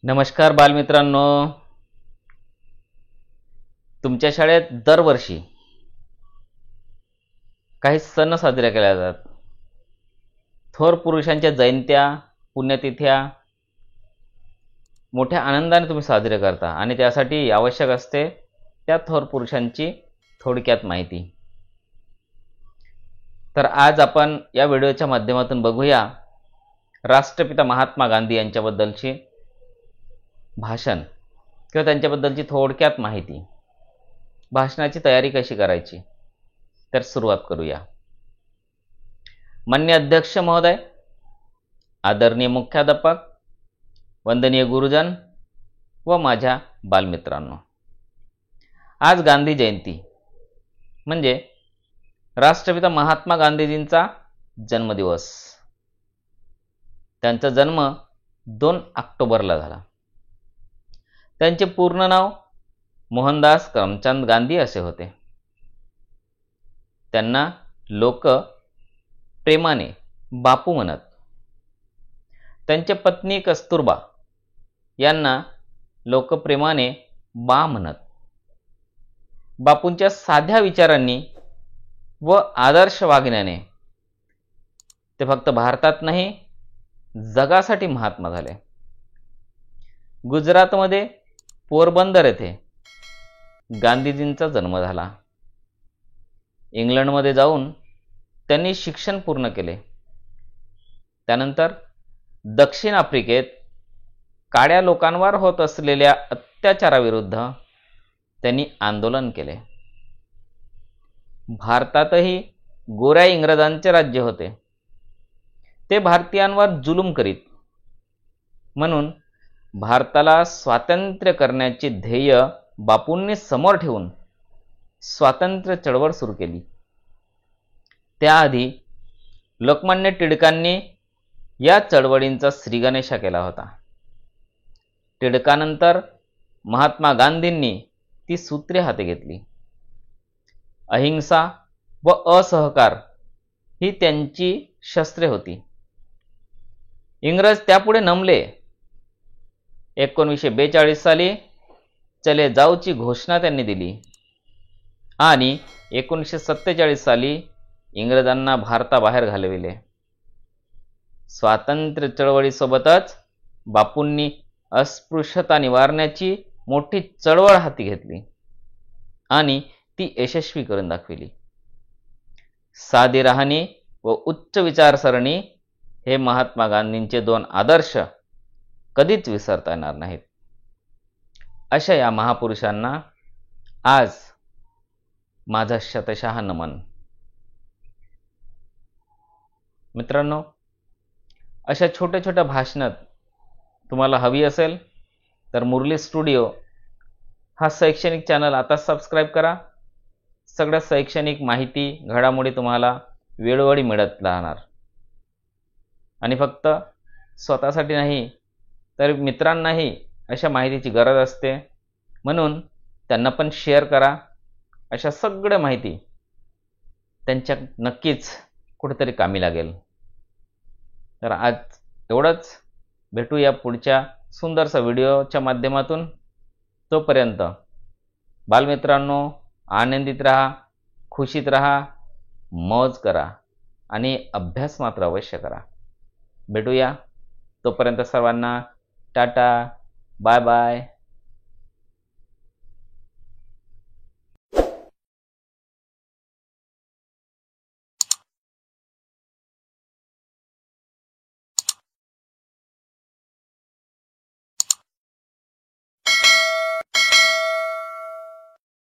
नमस्कार बालमित्रांनो, तुमच्या शाळेत दरवर्षी काही सण साजरे केले जातात. थोर पुरुषांच्या जयंत्या, पुण्यतिथ्या मोठ्या आनंदाने तुम्ही साजरे करता आणि त्यासाठी आवश्यक असते त्या थोर पुरुषांची थोडक्यात माहिती. तर आज आपण या व्हिडिओच्या माध्यमातून बघूया राष्ट्रपिता महात्मा गांधी यांच्याबद्दलची भाषण किंवा त्यांच्याबद्दलची थोडक्यात माहिती. भाषणाची तयारी कशी करायची, तर सुरुवात करूया. माननीय अध्यक्ष महोदय, आदरणीय मुख्याध्यापक, वंदनीय गुरुजन व माझ्या बालमित्रांनो, आज गांधी जयंती म्हणजे राष्ट्रपिता महात्मा गांधीजींचा जन्मदिवस. त्यांचा जन्म 2 ऑक्टोबरला झाला. त्यांचे पूर्ण नाव मोहनदास करमचंद गांधी असे होते. त्यांना लोक प्रेमाने बापू म्हणत. त्यांच्या पत्नी कस्तुरबा यांना लोक प्रेमाने बा म्हणत. बापूंच्या साध्या विचारांनी व आदर्श वागण्याने ते फक्त भारतात नाही, जगासाठी महात्मा झाले. गुजरातमध्ये पोरबंदर येथे गांधीजींचा जन्म झाला. इंग्लंडमध्ये जाऊन त्यांनी शिक्षण पूर्ण केले. त्यानंतर दक्षिण आफ्रिकेत काळ्या लोकांवर होत असलेल्या अत्याचाराविरुद्ध त्यांनी आंदोलन केले. भारतातही गोऱ्या इंग्रजांचे राज्य होते. ते भारतीयांवर जुलूम करीत. म्हणून भारताला स्वातंत्र्य करण्याचे ध्येय बापूंनी समोर ठेवून स्वातंत्र्य चळवळ सुरू केली. त्याआधी लोकमान्य टिळकांनी या चळवळींचा श्रीगणेशा केला होता. टिळकानंतर महात्मा गांधींनी ती सूत्रे हाती घेतली. अहिंसा व असहकार ही त्यांची शस्त्रे होती. इंग्रज त्यापुढे नमले. 1942 साली चले जाऊची घोषणा त्यांनी दिली आणि 1947 साली इंग्रजांना भारताबाहेर घालविले. स्वातंत्र्य चळवळीसोबतच बापूंनी अस्पृश्यता निवारण्याची मोठी चळवळ हाती घेतली आणि ती यशस्वी करून दाखविली. साधी राहणी व उच्च विचारसरणी हे महात्मा गांधींचे 2 आदर्श कधीच विसरता येणार नाहीत. अशा या महापुरुषांना आज माझा शतशः नमन. मित्रांनो, अशा छोट्या छोट्या भाषणात तुम्हाला हवी असेल तर मुरली स्टुडिओ हा शैक्षणिक चॅनल आता सबस्क्राईब करा. सगळ्या शैक्षणिक माहिती, घडामोडी तुम्हाला वेळोवेळी मिळत राहणार. आणि फक्त स्वतःसाठी नाही तर मित्रांनाही अशा माहितीची गरज असते, म्हणून त्यांना पण शेअर करा. अशा सगळ्या माहिती त्यांच्या नक्कीच कुठेतरी कामी लागेल. तर आज एवढंच. भेटूया पुढच्या सुंदरसा व्हिडिओच्या माध्यमातून. तोपर्यंत बालमित्रांनो, आनंदित राहा, खुशीत राहा, मौज करा आणि अभ्यास मात्र अवश्य करा. भेटूया. तोपर्यंत सर्वांना टाटा, बाय बाय.